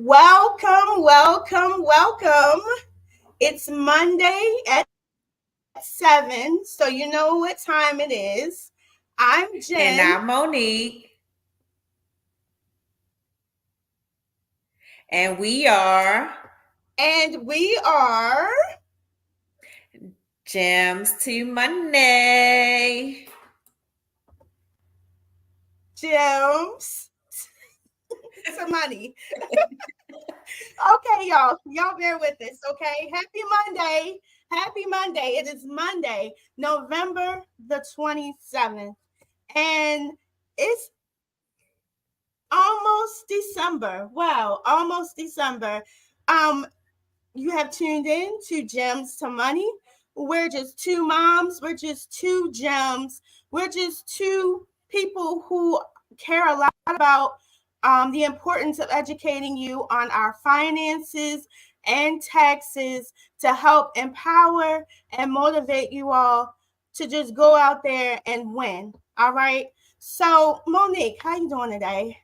Welcome, welcome, welcome. It's Monday at 7, so you know what time it is. I'm And Jen, I'm Monique, and we are and we are Gems to Monday. Gems to Money. Okay, y'all. Y'all bear with us, okay? Happy Monday. Happy Monday. It is Monday, November the 27th. And it's almost December. Wow, almost December. Um, you have tuned in to Gems to Money. We're just two moms, we're just two gems, we're just two people who care a lot about the importance of educating you on our finances and taxes to help empower and motivate you all to just go out there and win. All right. So Monique, how you doing today?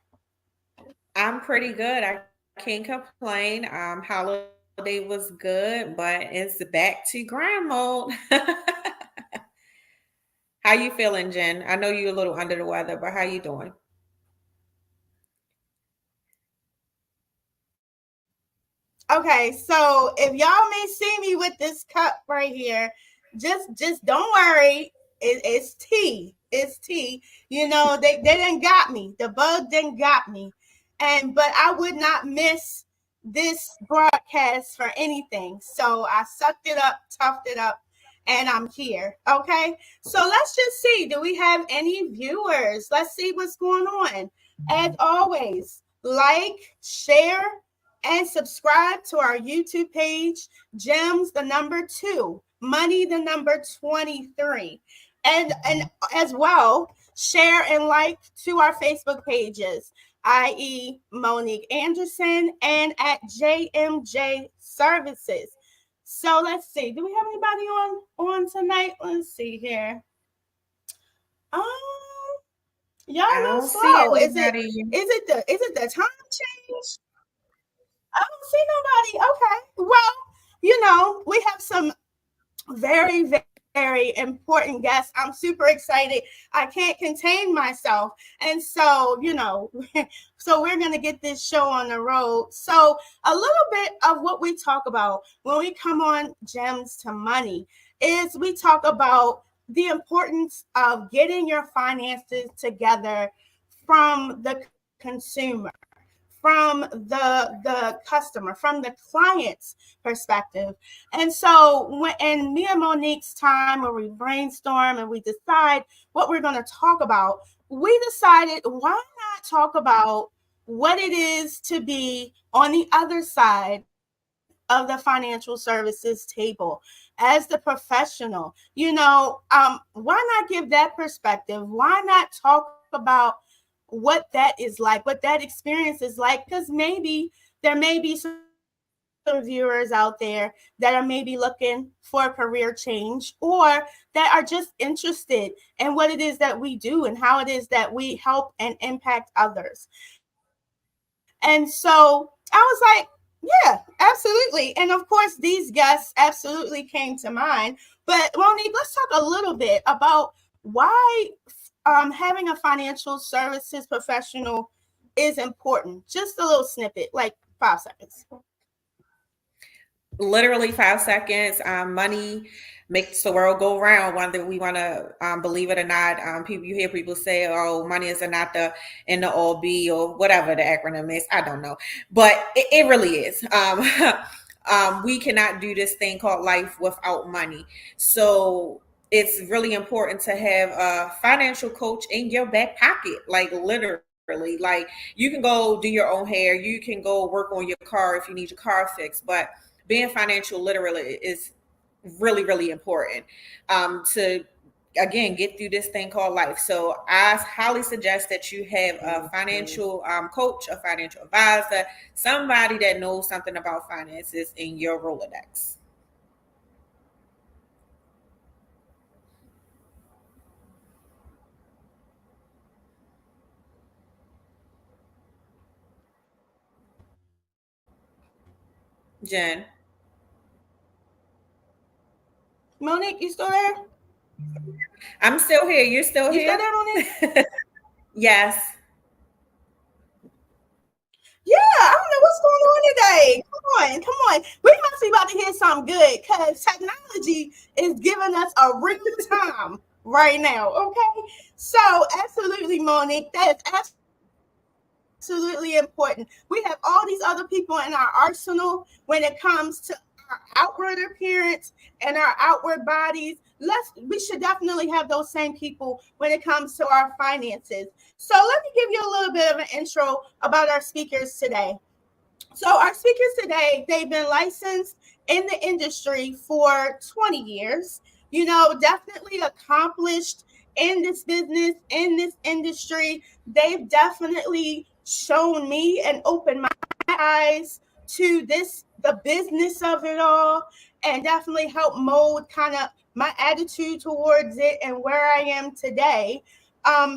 I'm pretty good. I can't complain. Holiday was good, but it's back to grind mode. How you feeling, Jen? I know you're a little under the weather, but how you doing? Okay, so if y'all may see me with this cup right here, just don't worry. It's tea. It's tea. You know, they didn't got me. The bug didn't got me. And but I would not miss this broadcast for anything. So I sucked it up, toughed it up, and I'm here. Okay. So let's just see. Do we have any viewers? Let's see what's going on. As always, like, share, and subscribe to our YouTube page, Gems the number 2, Money the number 23. And as well, share and like to our Facebook pages, i.e. Monique Anderson and at JMJ Services. So let's see. Do we have anybody on tonight? Let's see here. Um, y'all a I little don't see slow. Is it anybody. is it the time change? I don't see nobody. Okay. Well, we have some very, very important guests. I'm super excited. I can't contain myself. And so, so we're going to get this show on the road. So, a little bit of what we talk about when we come on Gems to Money is we talk about the importance of getting your finances together from the consumer, from the customer, from the client's perspective. And so when in me and Monique's time where we brainstorm and we decide what we're going to talk about, we decided why not talk about what it is to be on the other side of the financial services table as the professional. Why not give that perspective? Why not talk about what that is like, what that experience is like? Because maybe there may be some viewers out there that are maybe looking for a career change, or that are just interested in what it is that we do and how it is that we help and impact others. And so I was like, yeah, absolutely. And of course, these guests absolutely came to mind. But Monique, let's talk a little bit about why having a financial services professional is important. Just a little snippet, like 5 seconds. Literally 5 seconds. Money makes the world go round, whether we want to believe it or not. People, you hear people say, "Oh, money is not the in the all be," or whatever the acronym is. I don't know, but it really is. We cannot do this thing called life without money. So it's really important to have a financial coach in your back pocket, like literally. Like you can go do your own hair, you can go work on your car if you need your car fixed, but being financial literally is really, really important to again get through this thing called life. So I highly suggest that you have a financial coach, a financial advisor, somebody that knows something about finances in your Rolodex. Jen. Monique, you still there? I'm still here. You're still You still here? there, Monique? Yes. Yeah, I don't know what's going on today. Come on. We must be about to hear something good because technology is giving us a real time right now. Okay. So absolutely, Monique, that is absolutely important. We have all these other people in our arsenal when it comes to our outward appearance and our outward bodies. We should definitely have those same people when it comes to our finances. So let me give you a little bit of an intro about our speakers today. So our speakers today, they've been licensed in the industry for 20 years. Definitely accomplished in this business, in this industry. They've definitely shown me and opened my eyes to the business of it all, and definitely helped mold kind of my attitude towards it and where I am today.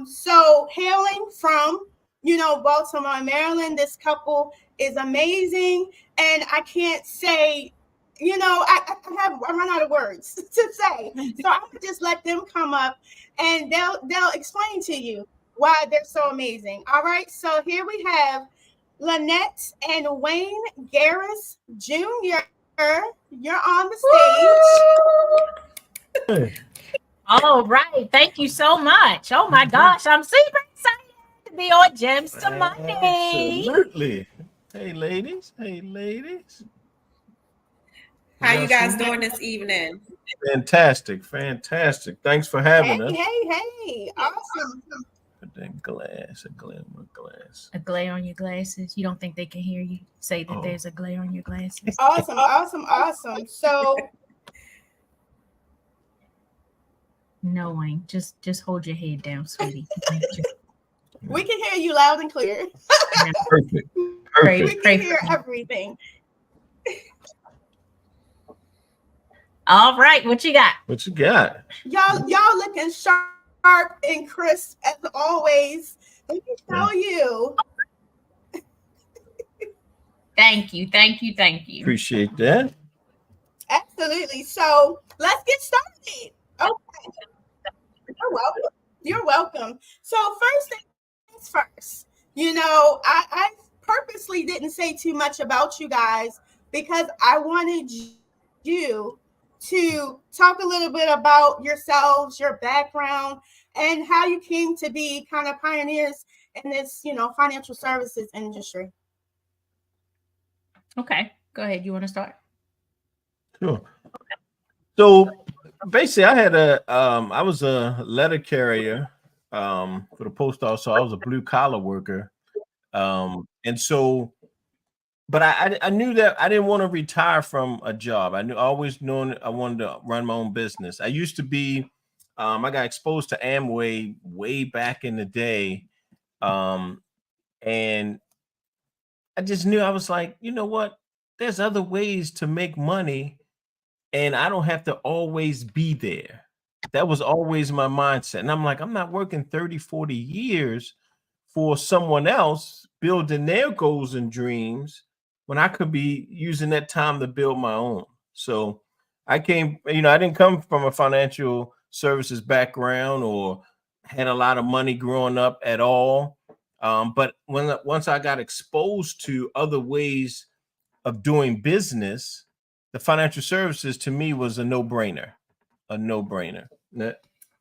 So hailing from, Baltimore, Maryland, this couple is amazing. And I can't say, I run out of words to say. So I'm gonna just let them come up and they'll explain to you why they're so amazing. All right. So here we have Lynette and Wayne Garris Jr. You're on the stage. All right. Thank you so much. Oh my gosh. I'm super excited to be on Gems to Monday. Absolutely. Hey, ladies. Hey, ladies. How you guys doing this evening? Fantastic. Fantastic. Thanks for having us. Hey. Awesome. Put that glass, a glare on my glass. A glare on your glasses. You don't think they can hear you say that there's a glare on your glasses? Awesome. So knowing, just hold your head down, sweetie. We can hear you loud and clear. Perfect. We can hear everything. All right, what you got? Y'all looking sharp and crisp as always. Let me tell you. Thank you. Appreciate that. Absolutely. So let's get started. Okay. You're welcome. So first things first. I purposely didn't say too much about you guys because I wanted you to talk a little bit about yourselves, your background, and how you came to be kind of pioneers in this, financial services industry. Okay, go ahead. You want to start? Sure. So basically, I was a letter carrier for the post office. So I was a blue collar worker. And so, but I knew that I didn't want to retire from a job. I always known I wanted to run my own business. I used to be, I got exposed to Amway way back in the day. And I just knew, I was like, you know what? There's other ways to make money and I don't have to always be there. That was always my mindset. And I'm like, I'm not working 30, 40 years for someone else building their goals and dreams when I could be using that time to build my own. So I didn't come from a financial services background or had a lot of money growing up at all. But once I got exposed to other ways of doing business, the financial services to me was a no-brainer.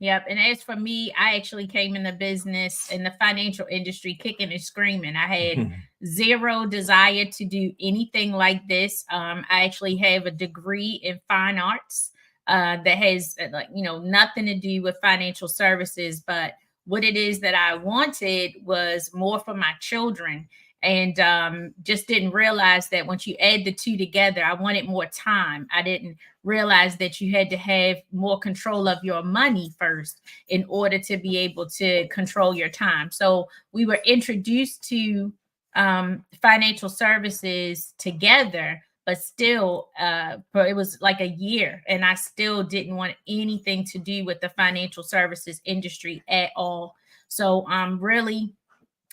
Yep. And as for me, I actually came in the business in the financial industry kicking and screaming. I had zero desire to do anything like this. I actually have a degree in fine arts that has nothing to do with financial services. But what it is that I wanted was more for my children. And just didn't realize that once you add the two together, I wanted more time. I didn't realize that you had to have more control of your money first in order to be able to control your time. So we were introduced to financial services together, but still, it was like a year, and I still didn't want anything to do with the financial services industry at all. So really,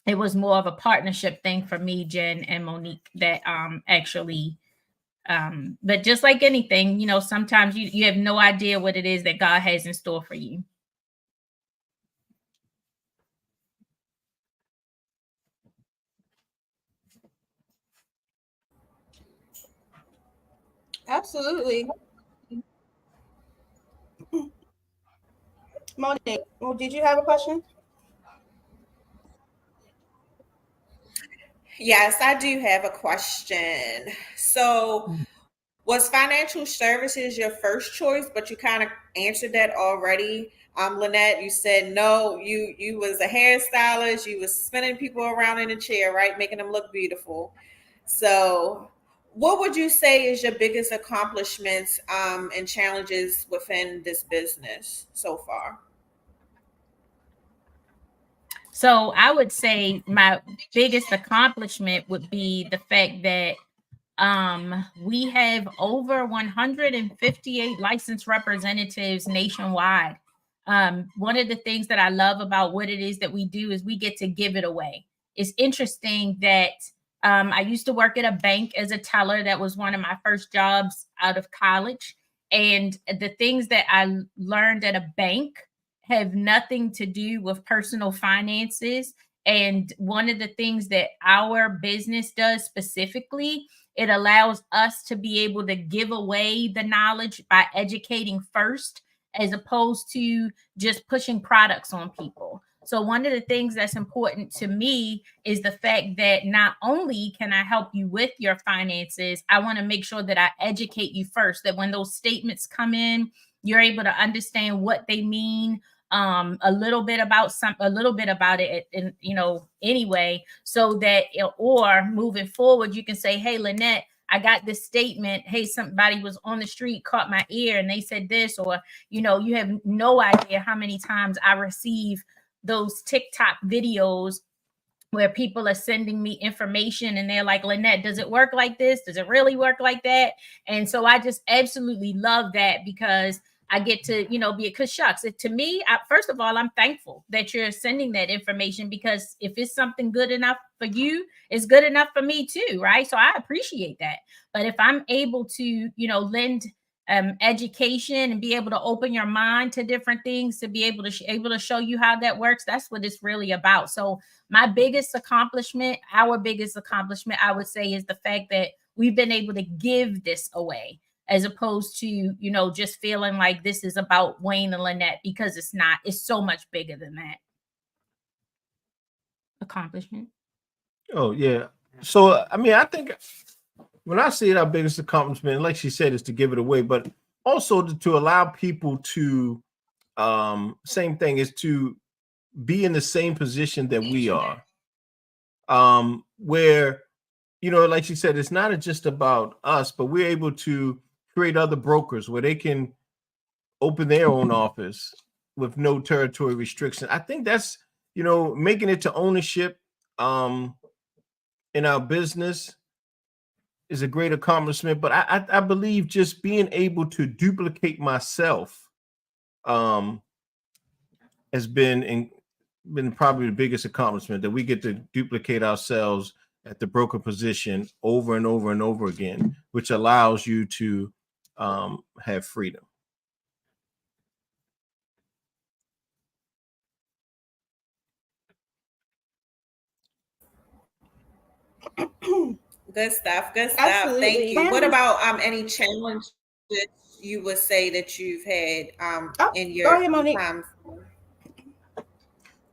it was more of a partnership thing for me, Jen and Monique, that actually But just like anything, you know, sometimes you have no idea what it is that God has in store for you. Absolutely. Monique, well, did you have a question? Yes, I do have a question. So, was financial services your first choice, but you kind of answered that already? Lynette, you said no, you was a hairstylist, you was spinning people around in a chair, right? Making them look beautiful. So what would you say is your biggest accomplishments and challenges within this business so far? So I would say my biggest accomplishment would be the fact that we have over 158 licensed representatives nationwide. One of the things that I love about what it is that we do is we get to give it away. It's interesting that I used to work at a bank as a teller. That was one of my first jobs out of college. And the things that I learned at a bank have nothing to do with personal finances. And one of the things that our business does specifically, it allows us to be able to give away the knowledge by educating first, as opposed to just pushing products on people. So, one of the things that's important to me is the fact that not only can I help you with your finances, I want to make sure that I educate you first, that when those statements come in, you're able to understand what they mean, a little bit about it, and anyway, so that, or moving forward, you can say, hey, Lynette, I got this statement. Hey, somebody was on the street, caught my ear, and they said this, or you have no idea how many times I receive those TikTok videos where people are sending me information and they're like, Lynette, does it work like this? Does it really work like that? And so I just absolutely love that, because I get to, be, because shucks, to me, first of all, I'm thankful that you're sending that information, because if it's something good enough for you, it's good enough for me too, right? So I appreciate that. But if I'm able to, lend education and be able to open your mind to different things, to be able to show you how that works, that's what it's really about. So our biggest accomplishment, I would say, is the fact that we've been able to give this away, as opposed to, just feeling like this is about Wayne and Lynette, because it's not. It's so much bigger than that. Accomplishment. Oh yeah. So I mean, I think when I say it, our biggest accomplishment, like she said, is to give it away, but also to allow people to, same thing, is to be in the same position that we are, where, like she said, it's not just about us, but we're able to create other brokers where they can open their own office with no territory restriction. I think that's, making it to ownership in our business is a great accomplishment. But I believe just being able to duplicate myself has been probably the biggest accomplishment, that we get to duplicate ourselves at the broker position over and over and over again, which allows you to have freedom. Good stuff. Good stuff. Absolutely. Thank you. What about any challenges you would say that you've had in your go ahead, Monique. time?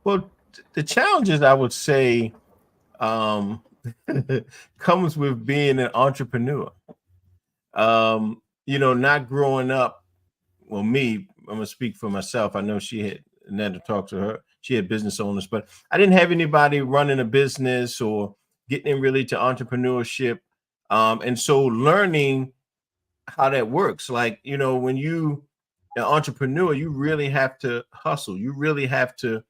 Well, the challenges, I would say, comes with being an entrepreneur. Not growing up. Well, me, I'm gonna speak for myself. I know she had to talk to her. She had business owners, but I didn't have anybody running a business or getting in really to entrepreneurship. And so learning how that works, like, when you an entrepreneur, you really have to hustle. You really have to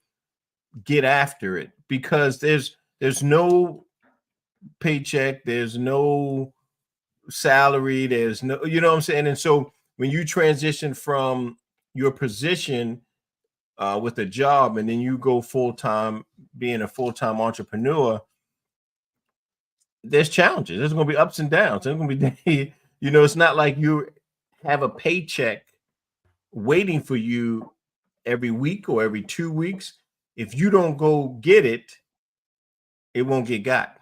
get after it, because there's no paycheck, there's no salary, there's no, what I'm saying? And so when you transition from your position with a job, and then you go full-time, being a full-time entrepreneur, there's challenges. There's going to be ups and downs. There's going to be You know, it's not like you have a paycheck waiting for you every week or every 2 weeks. If you don't go get it, it won't get got.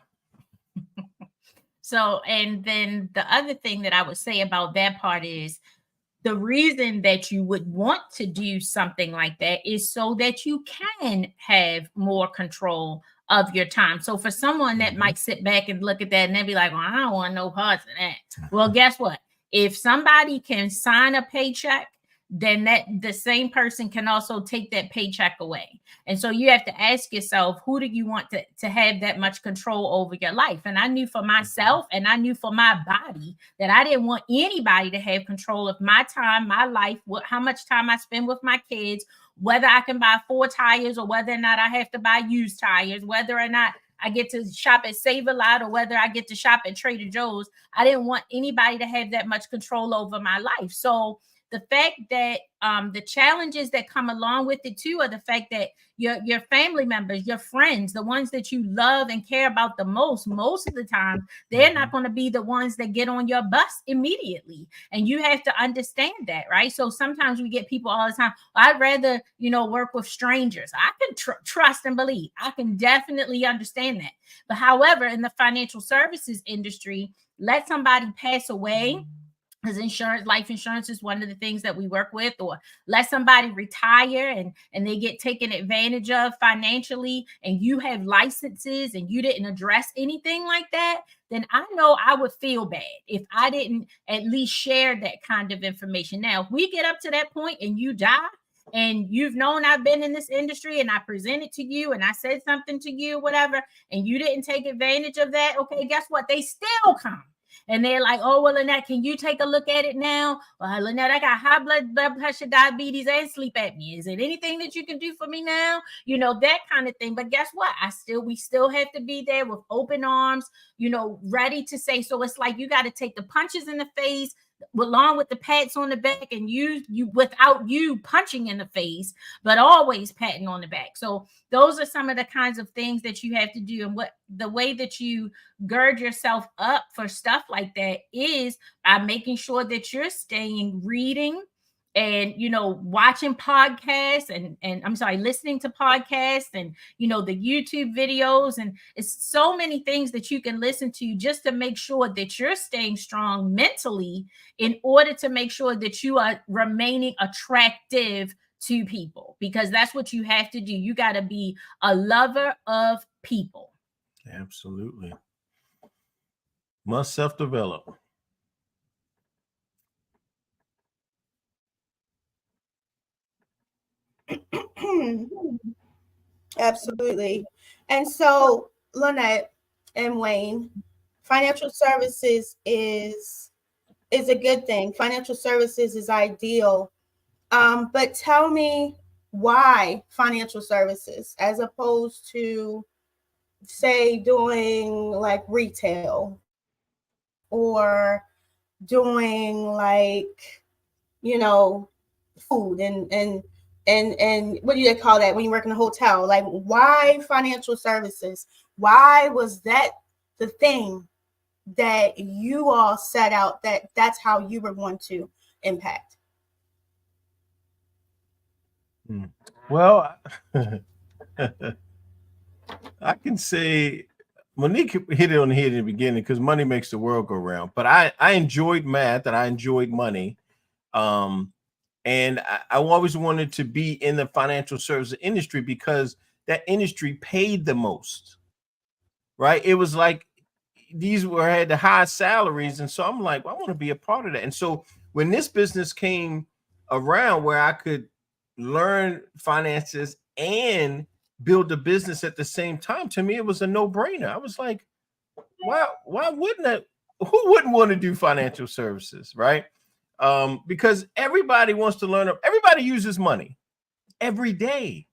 So, and then the other thing that I would say about that part is the reason that you would want to do something like that is so that you can have more control of your time. So for someone that might sit back and look at that and they'll be like, well, I don't want no parts of that. Well, guess what? If somebody can sign a paycheck, then that the same person can also take that paycheck away. And so you have to ask yourself, who do you want to have that much control over your life? And I knew for myself and I knew for my body that I didn't want anybody to have control of my time, my life, how much time I spend with my kids, whether I can buy 4 tires or whether or not I have to buy used tires, whether or not I get to shop at Save a Lot or whether I get to shop at Trader Joe's. I didn't want anybody to have that much control over my life. So the fact that the challenges that come along with it too are the fact that your family members, your friends, the ones that you love and care about the most of the time, they're not going to be the ones that get on your bus immediately. And you have to understand that, right? So sometimes we get people all the time, I'd rather, work with strangers. I can trust and believe. I can definitely understand that. But however, in the financial services industry, let somebody pass away, because life insurance is one of the things that we work with, or let somebody retire and they get taken advantage of financially, and you have licenses and you didn't address anything like that, then I know I would feel bad if I didn't at least share that kind of information. Now, if we get up to that point and you die, and you've known I've been in this industry and I presented to you and I said something to you, whatever, and you didn't take advantage of that, okay, guess what? They still come. And they're like, oh, well, Lynette, can you take a look at it now? Well, Lynette, I got high blood pressure, diabetes, and sleep apnea. Is it anything that you can do for me now? That kind of thing. But guess what? we still have to be there with open arms, ready to say. So it's like you got to take the punches in the face along with the pats on the back, and you without you punching in the face, but always patting on the back. So those are some of the kinds of things that you have to do. And the way that you gird yourself up for stuff like that is by making sure that you're reading and watching podcasts and I'm sorry, listening to podcasts and the YouTube videos, and it's so many things that you can listen to just to make sure that you're staying strong mentally in order to make sure that you are remaining attractive to people, because that's what you have to do. You got to be a lover of people. Absolutely. Must self-develop. Absolutely. And so, Lynette and Wayne, financial services is a good thing. Financial services is ideal. But tell me why financial services as opposed to, say, doing like retail or doing like, food and what do they call that when you work in a hotel? Like, why financial services? Why was that the thing that you all set out that's how you were going to impact? Well, I can say Monique hit it on the head in the beginning, because money makes the world go round. But I enjoyed math and I enjoyed money. And I always wanted to be in the financial services industry because that industry paid the most, right? It was like had the high salaries. And so I'm like, well, I want to be a part of that. And so when this business came around where I could learn finances and build a business at the same time, to me, it was a no-brainer. I was like, why wouldn't I? Who wouldn't want to do financial services, right? Because everybody wants to learn. Everybody uses money every day.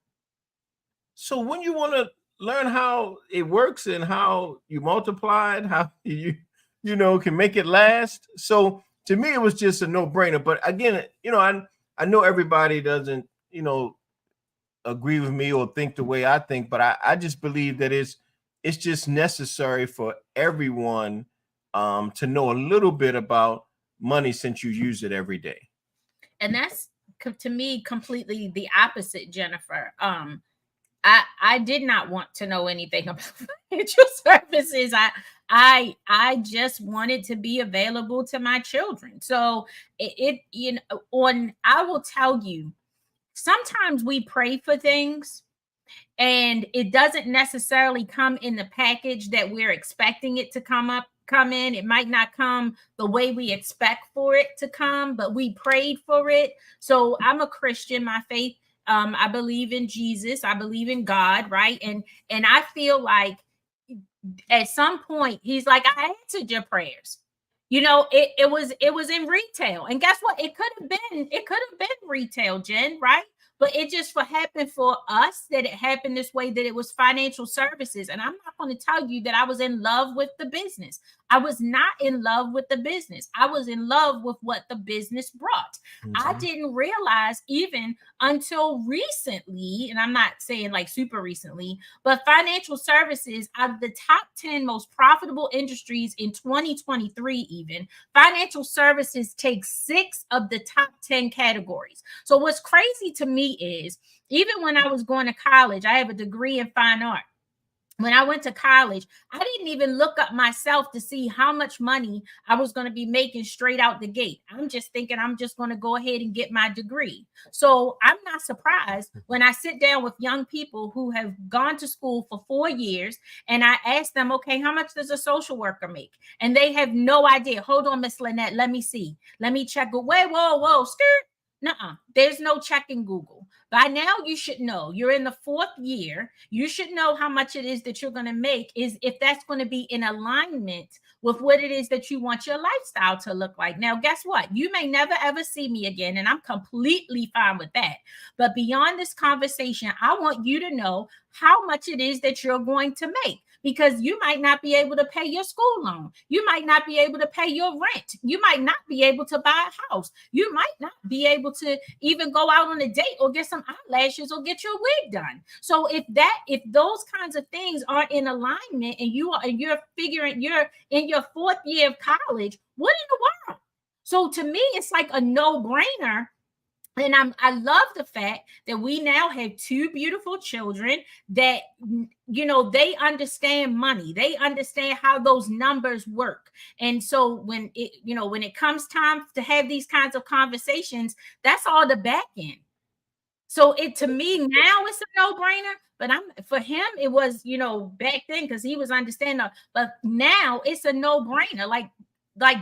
So when you want to learn how it works and how you multiply it, how you can make it last. So to me, it was just a no-brainer. But again, I know everybody doesn't, agree with me or think the way I think, but I just believe that it's just necessary for everyone to know a little bit about money since you use it every day. And that's to me completely the opposite, Jennifer. I did not want to know anything about financial services. I just wanted to be available to my children. So you know, on I will tell you, sometimes we pray for things and it doesn't necessarily come in the package that we're expecting it to come in. It might not come the way we expect for it to come, but we prayed for it. So I'm a Christian. My faith, I believe in Jesus. I believe in God, right? And I feel like at some point he's like, I answered your prayers. You know, it was in retail. And guess what? It could have been retail, Jen, right? But it just for happened for us that it happened this way, that it was financial services. And I'm not going to tell you that I was in love with the business. I was not in love with the business. I was in love with what the business brought. I didn't realize even until recently, and I'm not saying like super recently, but financial services are the top 10 most profitable industries in 2023. Even financial services takes 6 of the top 10 categories. So what's crazy to me is, even when I was going to college, I have a degree in fine art. When I went to college, I didn't even look up myself to see how much money I was going to be making straight out the gate. I'm just thinking I'm just going to go ahead and get my degree. So I'm not surprised when I sit down with young people who have gone to school for 4 years and I ask them, okay, how much does a social worker make? And they have no idea. Hold on, Miss Lynette, let me see. Let me check. Wait, whoa, skirt. Nuh-uh. There's no checking Google. By now, you should know. You're in the 4th year. You should know how much it is that you're going to make, is if that's going to be in alignment with what it is that you want your lifestyle to look like. Now, guess what? You may never ever see me again, and I'm completely fine with that. But beyond this conversation, I want you to know how much it is that you're going to make, because you might not be able to pay your school loan. You might not be able to pay your rent. You might not be able to buy a house. You might not be able to even go out on a date or get some eyelashes or get your wig done. So if those kinds of things are in alignment, and you're figuring you're in your 4th year of college, what in the world? So to me, it's like a no-brainer. And I love the fact that we now have 2 beautiful children that, you know, they understand money. They understand how those numbers work. And so when it comes time to have these kinds of conversations, that's all the back end. So to me now it's a no-brainer, but for him it was, back then, because he was understanding. But now it's a no-brainer. Like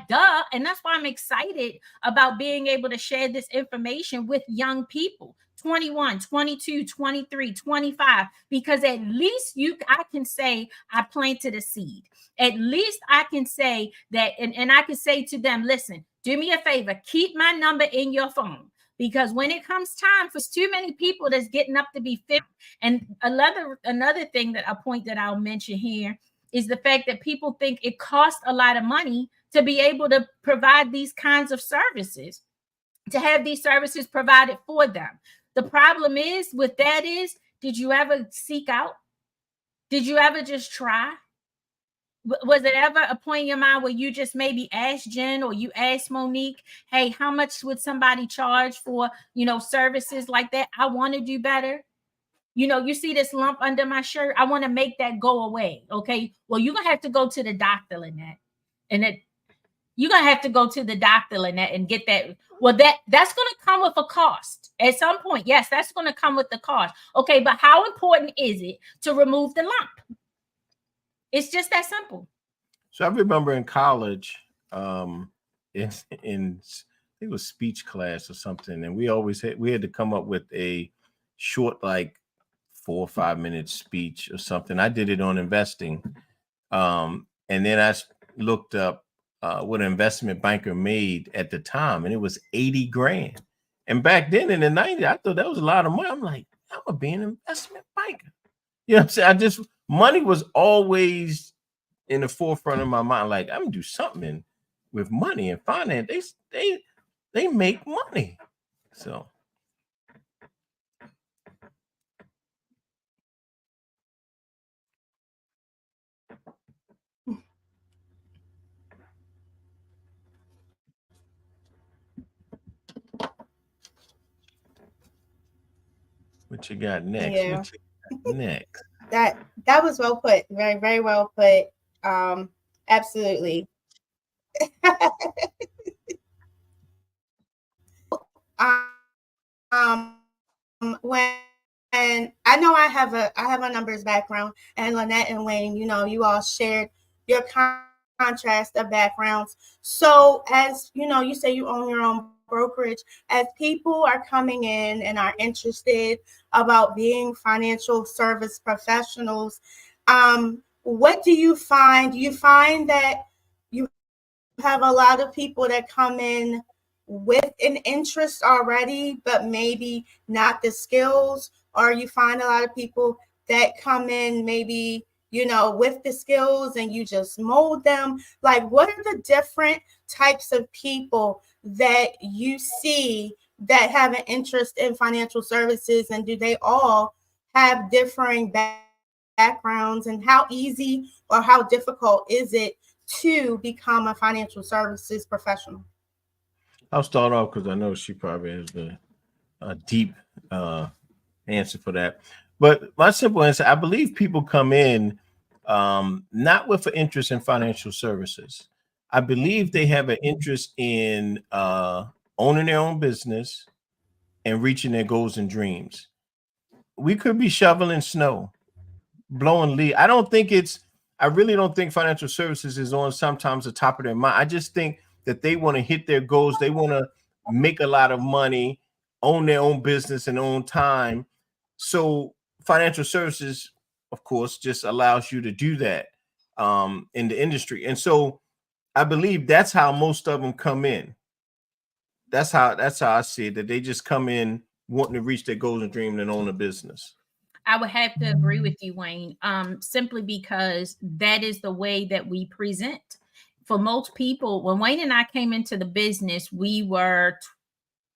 duh. And that's why I'm excited about being able to share this information with young people, 21, 22, 23, 25, because at least I can say I planted a seed. At least I can say that, and I can say to them, listen, do me a favor, keep my number in your phone. Because when it comes time for too many people that's getting up to be 50. And another thing, that a point that I'll mention here, is the fact that people think it costs a lot of money to be able to provide these kinds of services, to have these services provided for them. The problem is with that is, did you ever seek out? Did you ever just try? Was it ever a point in your mind where you just maybe asked Jen or you asked Monique, hey, how much would somebody charge for, services like that? I want to do better. You see this lump under my shirt? I want to make that go away. Okay. Well, you're going to have to go to the doctor, Lynette. And you're going to have to go to the doctor, Lynette, and get that. Well, that's going to come with a cost at some point. Yes, that's going to come with the cost. Okay. But how important is it to remove the lump? It's just that simple. So I remember in college, in I think it was speech class or something, and we had to come up with a short, like 4 or 5 minute speech or something. I did it on investing, and then I looked up what an investment banker made at the time, and it was 80 grand. And back then in the 90s, I thought that was a lot of money. I'm like, I'm gonna be an investment banker. You know what I'm saying? Money was always in the forefront of my mind. Like, I'm gonna do something with money and finance. They make money. So What you got next? Yeah, What you got next? that was well put. Very, very well put. Absolutely. When I know I have a numbers background, and Lynette and Wayne, you all shared your contrast of backgrounds. So as you say you own your own brokerage, as people are coming in and are interested about being financial service professionals, what do you find? Do you find that you have a lot of people that come in with an interest already, but maybe not the skills, or you find a lot of people that come in maybe, with the skills and you just mold them? Like, what are the different types of people that you see that have an interest in financial services, and do they all have differing backgrounds, and how easy or how difficult is it to become a financial services professional? I'll start off because I know she probably has a deep uh, answer for that. But my simple answer, I believe people come in not with an interest in financial services. I believe they have an interest in owning their own business and reaching their goals and dreams. We could be shoveling snow, blowing leaves. I really don't think financial services is on sometimes the top of their mind. I just think that they want to hit their goals. They want to make a lot of money, own their own business and own time. So financial services, of course, just allows you to do that in the industry. And so I believe that's how most of them come in. That's how I see it, that they just come in wanting to reach their goals and dream and own a business. I would have to agree with you, Wayne, simply because that is the way that we present. For most people, when Wayne and I came into the business, we were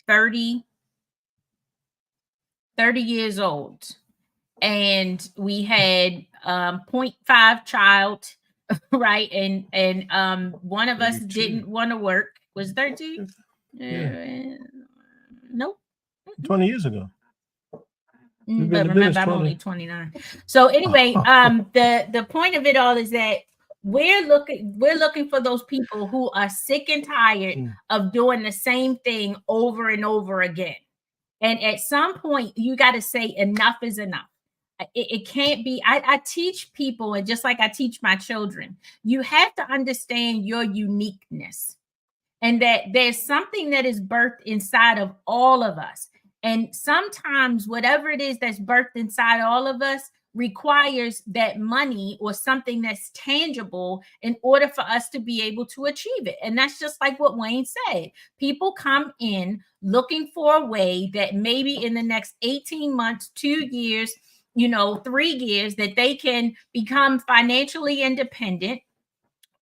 30, 30 years old, and we had 0.5 child, right? And one of us 32. didn't want to work. Was 32? Yeah. Nope. 20 years ago. But remember, I'm only 29. So anyway, the point of it all is that we're looking for those people who are sick and tired of doing the same thing over and over again. And at some point, you got to say enough is enough. It can't be. I teach people, and just like I teach my children, you have to understand your uniqueness, and that there's something that is birthed inside of all of us. And sometimes, whatever it is that's birthed inside all of us requires that money or something that's tangible in order for us to be able to achieve it. And that's just like what Wayne said. People come in looking for a way that maybe in the next 18 months, 2 years, 3 years, that they can become financially independent,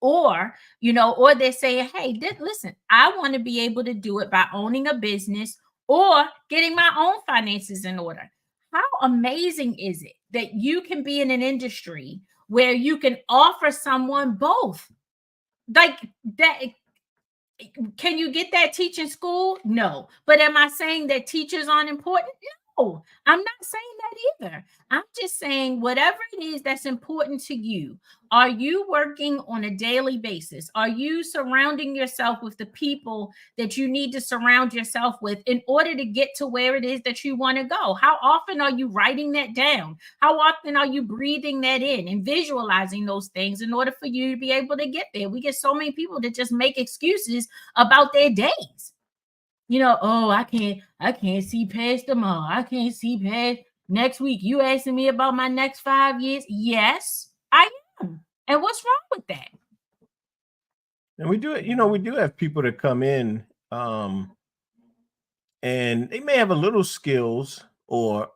or they're saying, hey, listen, I want to be able to do it by owning a business or getting my own finances in order. How amazing is it that you can be in an industry where you can offer someone both? Like that. Can you get that teaching school? No. But am I saying that teachers aren't important? No, I'm not saying that either. I'm just saying whatever it is that's important to you, are you working on a daily basis? Are you surrounding yourself with the people that you need to surround yourself with in order to get to where it is that you want to go? How often are you writing that down? How often are you breathing that in and visualizing those things in order for you to be able to get there? We get so many people that just make excuses about their days. Oh, I can't see past tomorrow. I can't see past next week. You asking me about my next 5 years? Yes, I am. And what's wrong with that? And we do have people that come in and they may have a little skills or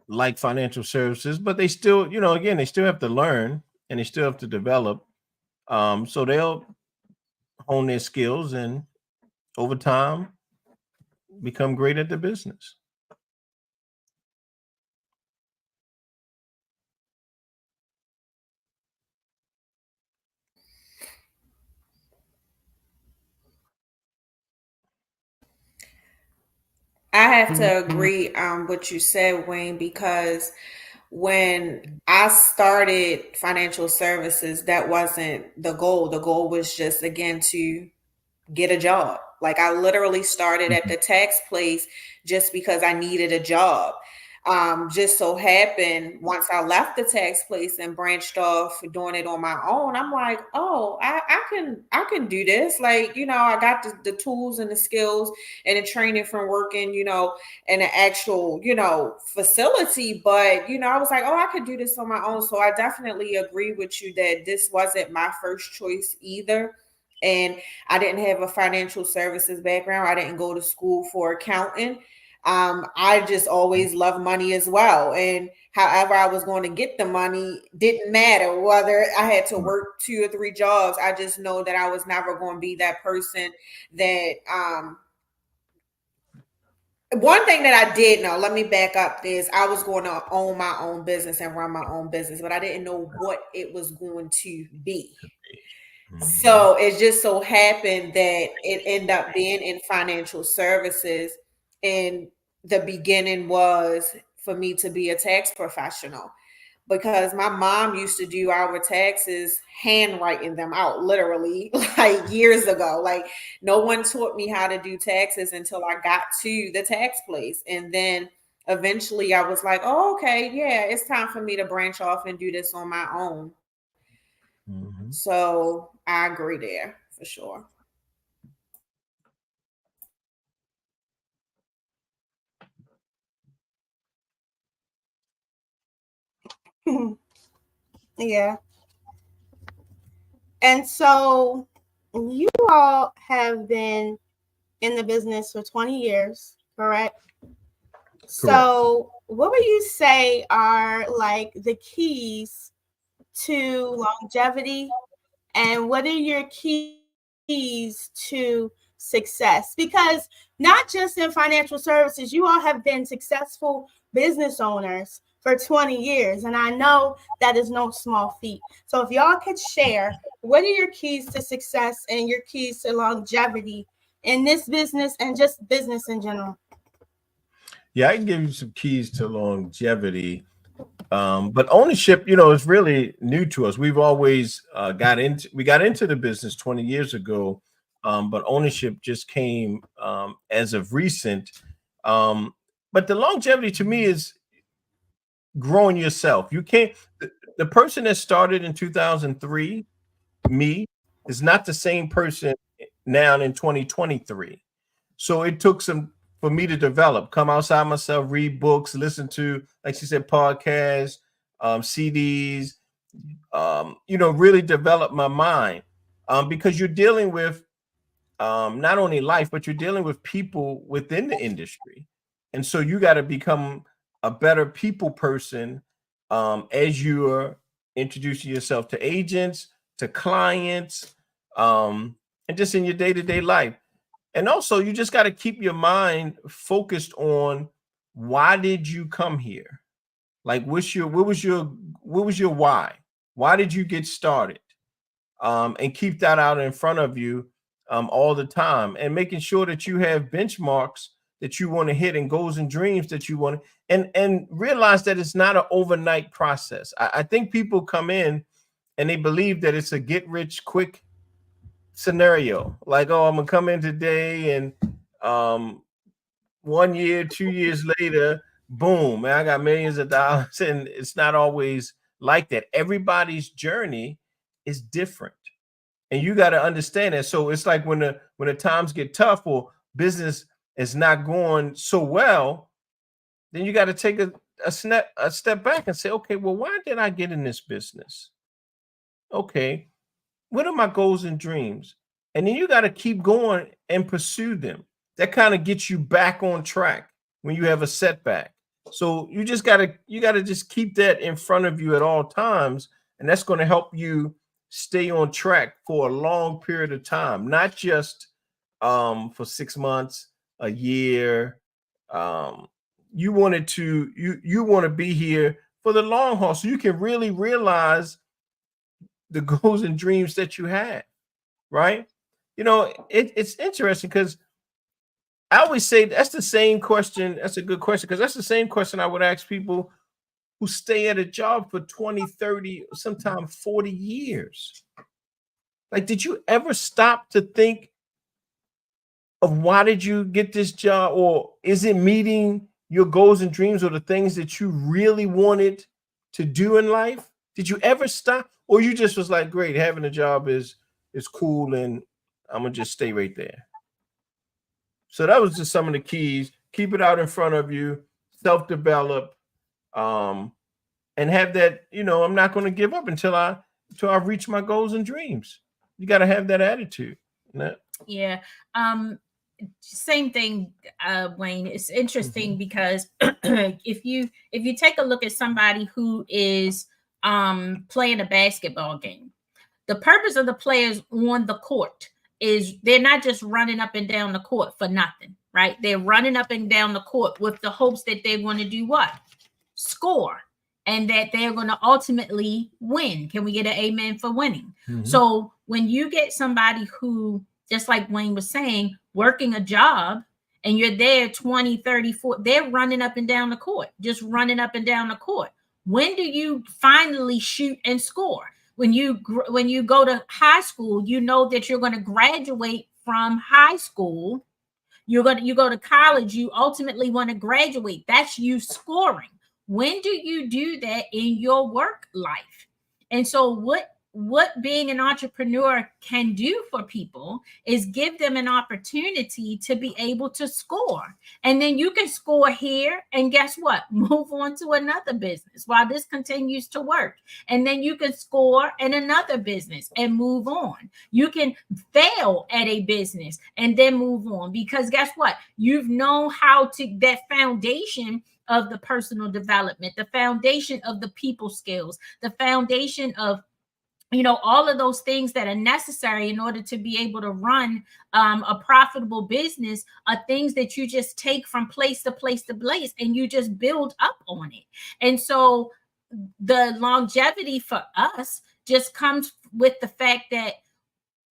like financial services, but they still, again, they still have to learn and they still have to develop. So they'll hone their skills and over time become great at the business. I have to agree what you said, Wayne, because when I started financial services, that wasn't the goal. The goal was just, again, to get a job. Like, I literally started at the tax place just because I needed a job. Just so happened, once I left the tax place and branched off doing it on my own, I'm like, oh, I can do this. Like, I got the tools and the skills and the training from working, in an actual, facility. But, I was like, oh, I could do this on my own. So I definitely agree with you that this wasn't my first choice either. And I didn't have a financial services background. I didn't go to school for accounting. I just always loved money as well. And however I was going to get the money didn't matter whether I had to work 2 or 3 jobs. I just know that I was never going to be that person that one thing that I did know, let me back up, is I was going to own my own business and run my own business, but I didn't know what it was going to be. So it just so happened that it ended up being in financial services. And the beginning was for me to be a tax professional, because my mom used to do our taxes, handwriting them out, literally, like years ago. Like, no one taught me how to do taxes until I got to the tax place. And then eventually I was like, oh, okay, yeah, it's time for me to branch off and do this on my own. So I agree there for sure. Yeah. And so you all have been in the business for 20 years, correct? So what would you say are like the keys to longevity, and what are your keys to success? Because not just in financial services, you all have been successful business owners for 20 years. And I know that is no small feat. So if y'all could share, what are your keys to success and your keys to longevity in this business and just business in general? Yeah, I can give you some keys to longevity. But ownership, is really new to us. We've always got into the business 20 years ago, but ownership just came as of recent. But the longevity to me is growing yourself. You can't. The person that started in 2003, me, is not the same person now in 2023. So it took some for me to develop, come outside myself, read books, listen to, like she said, podcasts, CDs, really develop my mind, because you're dealing with not only life, but you're dealing with people within the industry. And so you got to become a better people person as you're introducing yourself to agents, to clients, and just in your day-to-day life. And also, you just got to keep your mind focused on, why did you come here? Like, what was your why? Why did you get started? And keep that out in front of you all the time, and making sure that you have benchmarks that you want to hit and goals and dreams that you want to, and realize that it's not an overnight process. I think people come in and they believe that it's a get rich quick scenario. Like, oh, I'm gonna come in today and 1 year, 2 years later, boom, man, I got millions of dollars. And it's not always like that. Everybody's journey is different. And you got to understand that. So it's like when the times get tough or business is not going so well, then you got to take a step back and say, okay, well, why did I get in this business? Okay, what are my goals and dreams? And then you got to keep going and pursue them. That kind of gets you back on track when you have a setback. So you got to just keep that in front of you at all times, and that's going to help you stay on track for a long period of time, not just for 6 months, a year. You wanted to you want to be here for the long haul, so you can really realize the goals and dreams that you had, right? It's interesting because I always say that's the same question. That's a good question because that's the same question I would ask people who stay at a job for 20, 30, sometimes 40 years. Like, did you ever stop to think of why did you get this job? Or is it meeting your goals and dreams or the things that you really wanted to do in life? Did you ever stop? Or you just was like, great, having a job is cool and I'm gonna just stay right there. So that was just some of the keys. Keep it out in front of you, self-develop, and have that, I'm not going to give up until I reach my goals and dreams. You got to have that attitude. Yeah. Same thing, Wayne. It's interesting because if you take a look at somebody who is playing a basketball game, the purpose of the players on the court is they're not just running up and down the court for nothing, right? They're running up and down the court with the hopes that they're going to do what? Score, and that they're going to ultimately win. Can we get an amen for winning? Mm-hmm. So when you get somebody who, just like Wayne was saying, working a job and you're there 20, 30, 40, they're running up and down the court, just running up and down the court. When do you finally shoot and score? When you go to high school, you know that you're going to graduate from high school. You go to college, you ultimately want to graduate. That's you scoring. When do you do that in your work life? And so what being an entrepreneur can do for people is give them an opportunity to be able to score. And then you can score here and guess what? Move on to another business while this continues to work. And then you can score in another business and move on. You can fail at a business and then move on, because guess what? You've known how to, that foundation of the personal development, the foundation of the people skills, the foundation of all of those things that are necessary in order to be able to run a profitable business are things that you just take from place to place to place and you just build up on it. And so the longevity for us just comes with the fact that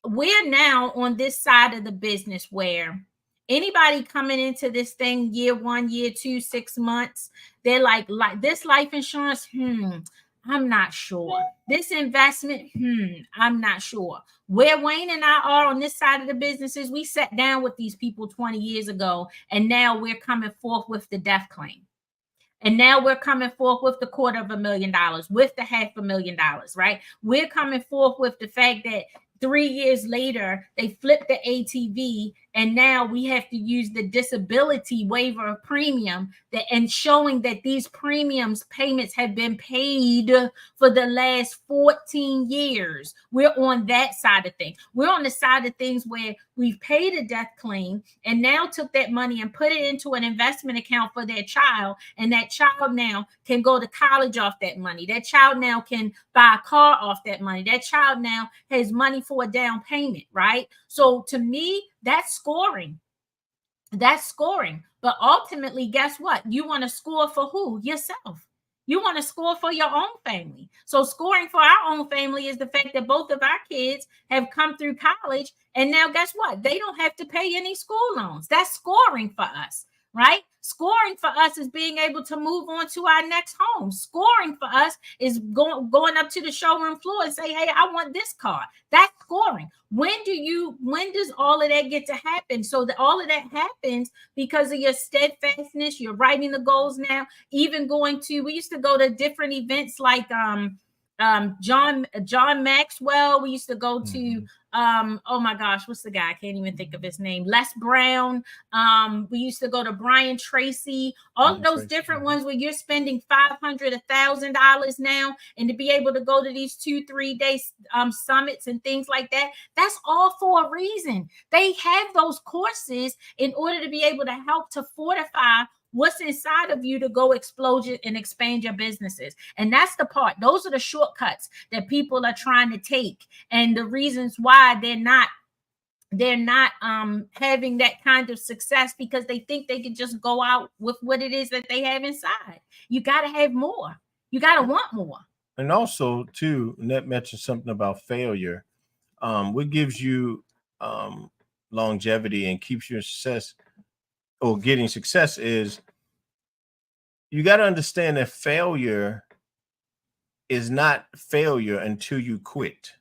we're now on this side of the business where anybody coming into this thing year 1, year 2, 6 months, they're like this life insurance, I'm not sure. This investment, I'm not sure. Where Wayne and I are on this side of the business is we sat down with these people 20 years ago, and now we're coming forth with the death claim. And now we're coming forth with the $250,000, with the $500,000, right? We're coming forth with the fact that 3 years later, they flipped the ATV, and now we have to use the disability waiver of premium and showing that these premiums payments have been paid for the last 14 years. We're on that side of things. We're on the side of things where we've paid a death claim and now took that money and put it into an investment account for their child. And that child now can go to college off that money. That child now can buy a car off that money. That child now has money for a down payment, right? So to me, that's scoring. That's scoring. But ultimately, guess what? You want to score for who? Yourself. You want to score for your own family. So scoring for our own family is the fact that both of our kids have come through college. And now guess what? They don't have to pay any school loans. That's scoring for us, right? Scoring for us is being able to move on to our next home. Scoring for us is going up to the showroom floor and say, hey, I want this car. That's scoring. When does all of that get to happen? So that all of that happens because of your steadfastness. You're writing the goals now. Even we used to go to different events like John Maxwell. We used to go to oh my gosh, what's the guy? I can't even think of his name. Les Brown. We used to go to Brian Tracy. All of those different ones where you're spending $500, $1,000 now, and to be able to go to these 2-3 day summits and things like that. That's all for a reason. They have those courses in order to be able to help to fortify what's inside of you to go explode it and expand your businesses. And that's the part. Those are the shortcuts that people are trying to take, and the reasons why they're not having that kind of success, because they think they can just go out with what it is that they have inside. You got to have more. You got to want more. And also, too, Annette mentioned something about failure. What gives you longevity and keeps your success or getting success is you got to understand that failure is not failure until you quit.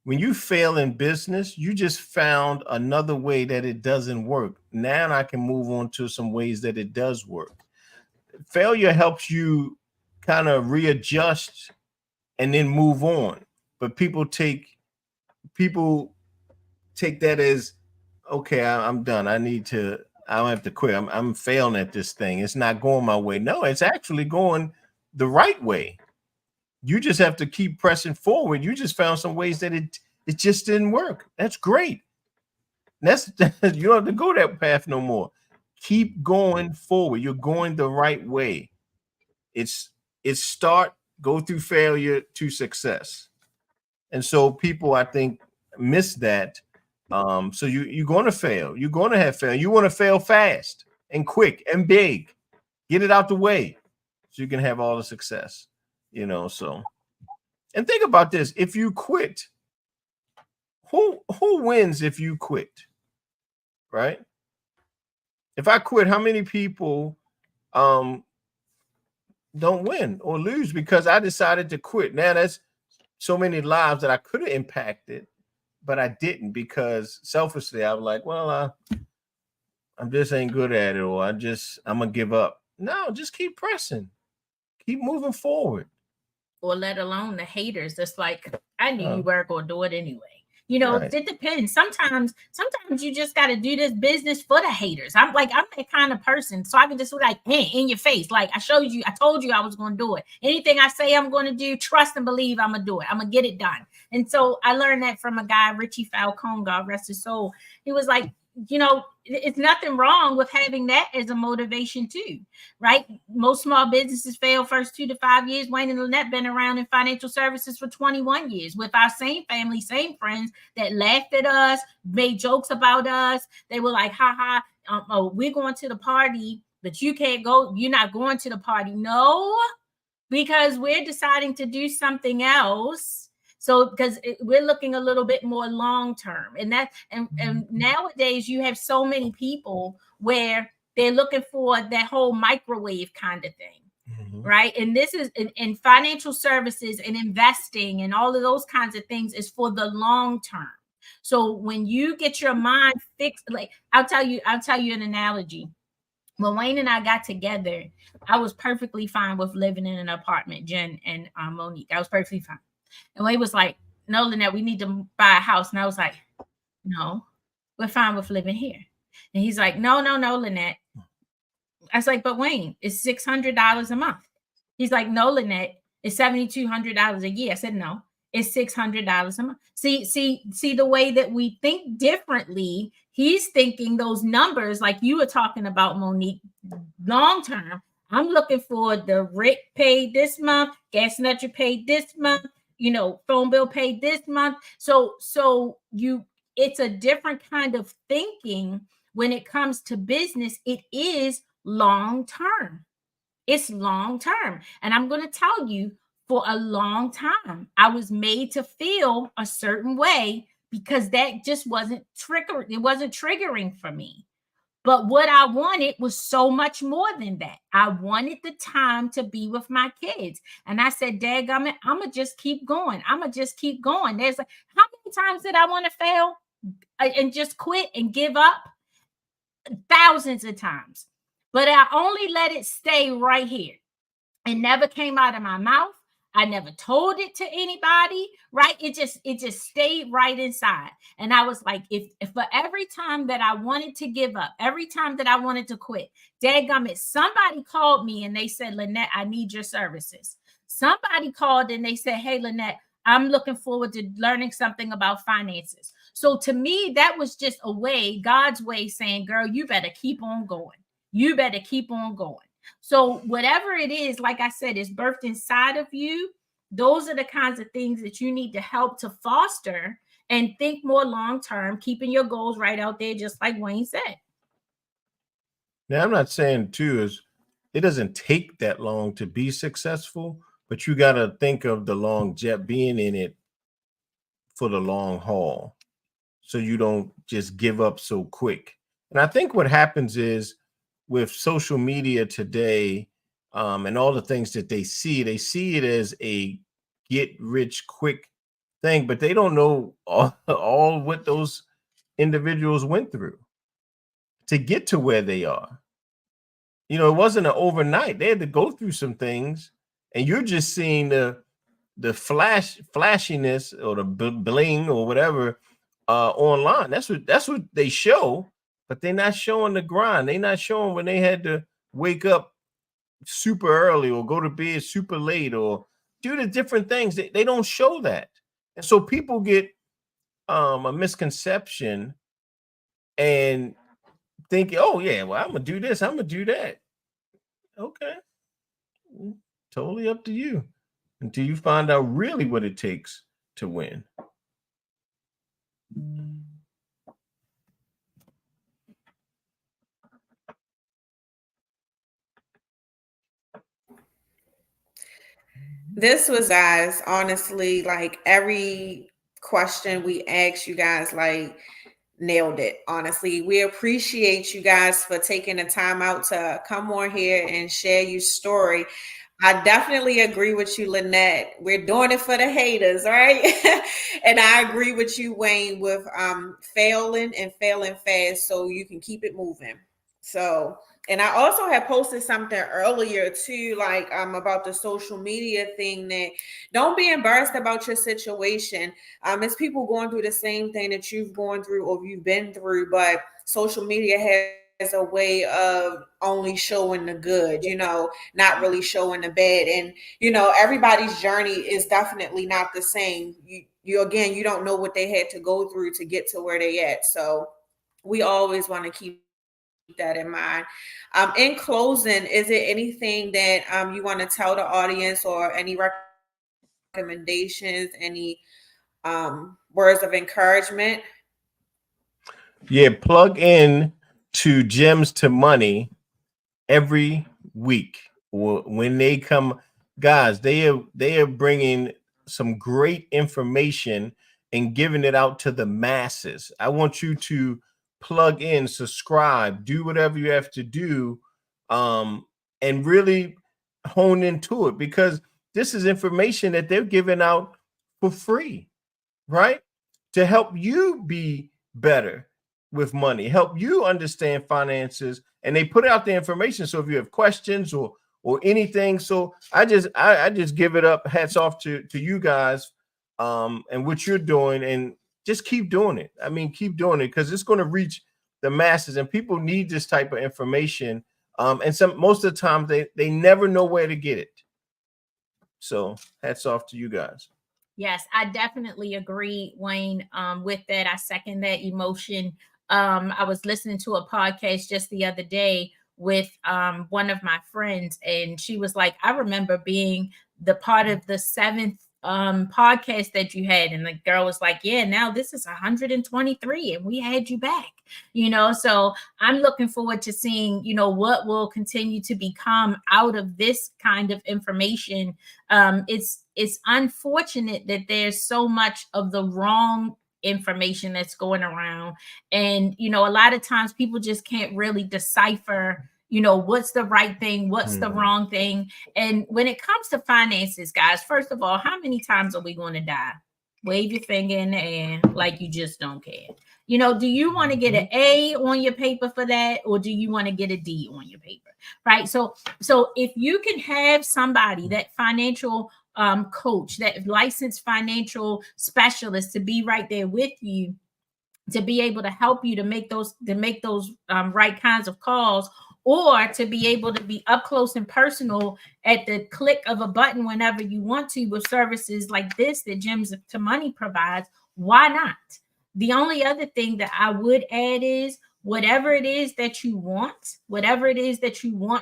When you fail in business, you just found another way that it doesn't work. Now I can move on to some ways that it does work. Failure helps you kind of readjust and then move on. But people take that as, okay, I'm done. I don't have to quit. I'm failing at this thing. It's not going my way. No, it's actually going the right way. You just have to keep pressing forward. You just found some ways that it just didn't work. That's great. That's you don't have to go that path no more. Keep going forward. You're going the right way. It's go through failure to success. And so people, I think, miss that. So you're going to fail. You're going to have fail. You want to fail fast and quick and big. Get it out the way so you can have all the success. So, and think about this. If you quit, who wins if you quit? Right? If I quit, how many people don't win or lose because I decided to quit? Now that's so many lives that I could have impacted, but I didn't because selfishly I was like, well, I'm just ain't good at it, or I'm gonna give up. No, just keep pressing, keep moving forward. Or let alone the haters. That's like, I knew you weren't gonna do it anyway. Right. It depends. Sometimes you just got to do this business for the haters. I'm that kind of person. So I can just be like, hey, in your face. Like I told you I was going to do it. Anything I say I'm going to do, trust and believe I'm going to do it. I'm going to get it done. And so I learned that from a guy, Richie Falcone, God rest his soul. He was like, it's nothing wrong with having that as a motivation too, right? Most small businesses fail first 2 to 5 years. Wayne and Lynette been around in financial services for 21 years with our same family, same friends that laughed at us, made jokes about us. They were like, ha ha, we're going to the party, but you can't go. You're not going to the party. No, because we're deciding to do something else. So because we're looking a little bit more long term, and nowadays you have so many people where they're looking for that whole microwave kind of thing. Mm-hmm. Right. And this is in financial services and investing and all of those kinds of things is for the long term. So when you get your mind fixed, like I'll tell you an analogy. When Wayne and I got together, I was perfectly fine with living in an apartment, Jen and Monique. I was perfectly fine. And Wayne was like, no, Lynette, we need to buy a house. And I was like, no, we're fine with living here. And he's like, no, Lynette. I was like, but Wayne, it's $600 a month. He's like, no, Lynette, it's $7,200 a year. I said, no, it's $600 a month. See the way that we think differently. He's thinking those numbers like you were talking about, Monique, long term. I'm looking for the rent paid this month, gas and electric paid this month, phone bill paid this month. So it's a different kind of thinking when it comes to business. It is long term. It's long term. And I'm going to tell you, for a long time, I was made to feel a certain way because that just wasn't triggering. It wasn't triggering for me. But what I wanted was so much more than that. I wanted the time to be with my kids. And I said, dadgummit, I'm going to just keep going. I'm going to just keep going. There's like, how many times did I want to fail and just quit and give up? Thousands of times. But I only let it stay right here. It never came out of my mouth. I never told it to anybody, right? It just stayed right inside. And I was like, if for every time that I wanted to give up, every time that I wanted to quit, dadgummit, somebody called me and they said, Lynette, I need your services. Somebody called and they said, hey, Lynette, I'm looking forward to learning something about finances. So to me, that was just a way, God's way, saying, girl, you better keep on going. You better keep on going. So whatever it is, like I said, is birthed inside of you. Those are the kinds of things that you need to help to foster and think more long term, keeping your goals right out there, just like Wayne said. Now, I'm not saying too is it doesn't take that long to be successful, but you got to think of the being in it for the long haul, so you don't just give up so quick. And I think what happens is with social media today, and all the things that they see it as a get rich quick thing, but they don't know all what those individuals went through to get to where they are. You know, it wasn't an overnight. They had to go through some things, and you're just seeing the flashiness or the bling or whatever online. That's what they show, but they're not showing the grind. They're not showing when they had to wake up super early or go to bed super late or do the different things. They don't show that. And so people get a misconception and think, oh yeah, well, I'm gonna do this, I'm gonna do that. Okay. Totally up to you until you find out really what it takes to win. This was, guys, honestly, like every question we asked you guys, like, nailed it. Honestly, we appreciate you guys for taking the time out to come on here and share your story. I definitely agree with you, Lynette. We're doing it for the haters, right? And I agree with you, Wayne, with failing and failing fast so you can keep it moving. So, and I also had posted something earlier too, like about the social media thing, that don't be embarrassed about your situation. It's people going through the same thing that you've gone through or you've been through, but social media has a way of only showing the good, you know, not really showing the bad. And, you know, everybody's journey is definitely not the same. You again, you don't know what they had to go through to get to where they at. So we always want to keep that in mind. In closing, is there anything that you want to tell the audience, or any recommendations, any words of encouragement? Yeah, plug in to Gems to Money every week. When they come, guys, they are bringing some great information and giving it out to the masses. I want you to plug in, subscribe, do whatever you have to do, and really hone into it, because this is information that they're giving out for free, right? To help you be better with money, help you understand finances, and they put out the information. So if you have questions or anything, so I just give it up, hats off to you guys, and what you're doing, and just keep doing it. I mean, keep doing it, because it's going to reach the masses, and people need this type of information. And most of the time they never know where to get it. So hats off to you guys. Yes, I definitely agree, Wayne, with that. I second that emotion. I was listening to a podcast just the other day with one of my friends, and she was like, I remember being the part of the seventh podcast that you had. And the girl was like, yeah, now this is 123 and we had you back, you know. So I'm looking forward to seeing, you know, what will continue to become out of this kind of information. It's unfortunate that there's so much of the wrong information that's going around, and you know, a lot of times people just can't really decipher, you know, what's the right thing, what's the wrong thing. And when it comes to finances, guys, first of all, how many times are we going to die? Wave your finger in the air like you just don't care. You know, do you want to get an A on your paper for that, or do you want to get a D on your paper? Right. So if you can have somebody, that financial coach, that licensed financial specialist, to be right there with you, to be able to help you to make those right kinds of calls, or to be able to be up close and personal at the click of a button whenever you want to, with services like this that Gems to Money provides, why not? The only other thing that I would add is, whatever it is that you want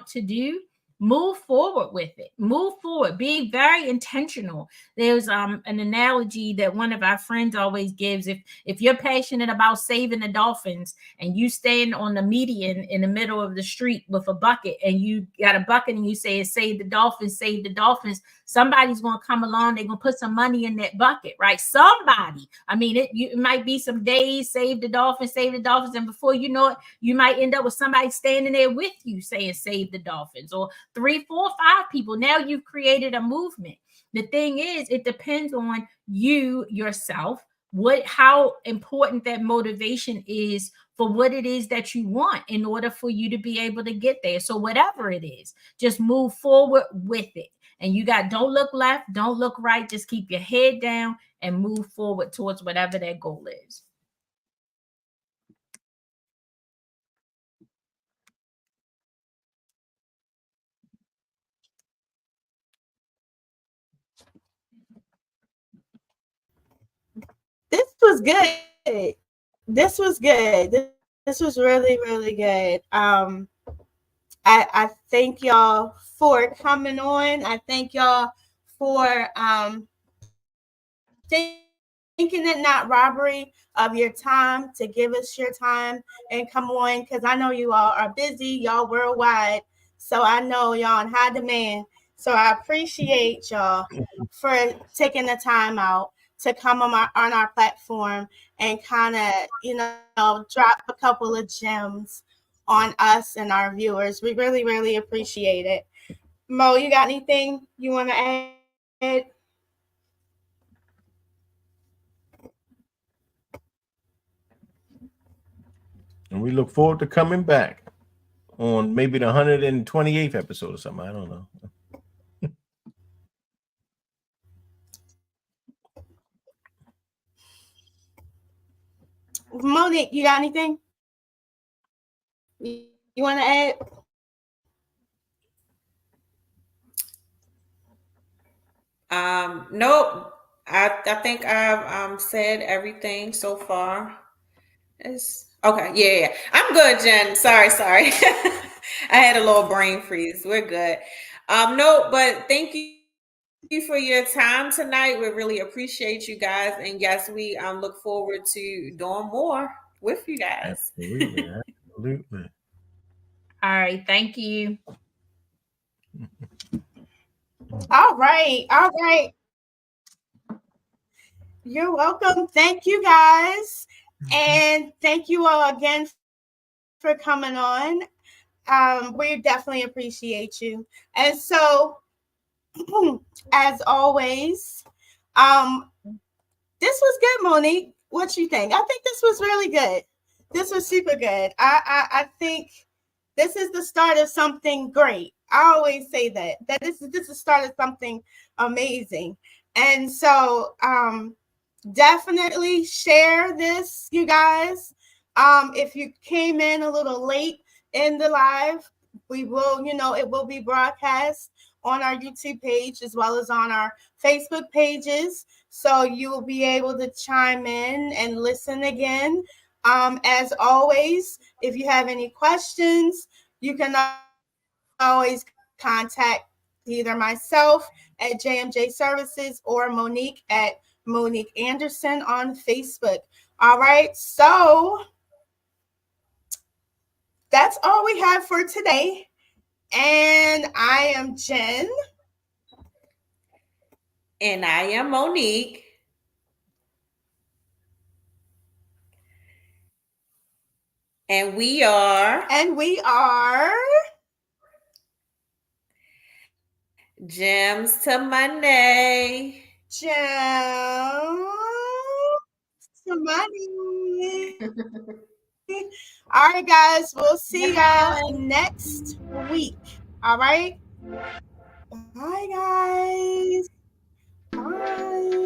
to do, move forward with it. Move forward. Be very intentional. There's an analogy that one of our friends always gives. If you're passionate about saving the dolphins and you stand on the median in the middle of the street with a bucket, and you got a bucket and you say, save the dolphins, save the dolphins, somebody's going to come along, they're going to put some money in that bucket, right? Somebody. I mean, it might be some days, save the dolphins, and before you know it, you might end up with somebody standing there with you saying save the dolphins, or 3, 4, 5 people. Now you've created a movement. The thing is, it depends on you yourself, how important that motivation is for what it is that you want in order for you to be able to get there. So whatever it is, just move forward with it. And don't look left, don't look right, just keep your head down and move forward towards whatever that goal is. This was good. This was good. This was really, really good. I thank y'all for coming on. I thank y'all for thinking it not robbery of your time to give us your time and come on, because I know you all are busy, y'all worldwide. So I know y'all in high demand. So I appreciate y'all for taking the time out to come on our platform and kind of, drop a couple of gems on us and our viewers. We really, really appreciate it. Mo, you got anything you want to add? And we look forward to coming back on maybe the 128th episode or something. I don't know. Monique, you got anything you want to add? Nope. I think I've said everything so far. It's okay. Yeah. I'm good, Jen. Sorry. I had a little brain freeze. We're good. No, but thank you for your time tonight. We really appreciate you guys. And yes, we look forward to doing more with you guys. Absolutely. All right. Thank you. All right. You're welcome. Thank you, guys. And thank you all again for coming on. We definitely appreciate you. And so, as always, this was good, Monique. What you think? I think this was really good. This was super good. I think this is the start of something great. I always say that this is the start of something amazing. And so definitely share this, you guys. If you came in a little late in the live, we will, it will be broadcast on our YouTube page as well as on our Facebook pages. So you will be able to chime in and listen again. As always, if you have any questions, you can always contact either myself at JMJ Services or Monique at Monique Anderson on Facebook. All right. So that's all we have for today. And I am Jen. And I am Monique. And we are Gems to Monday. Gems to Money. All right, guys. We'll see y'all next week. All right. Bye, guys. Bye.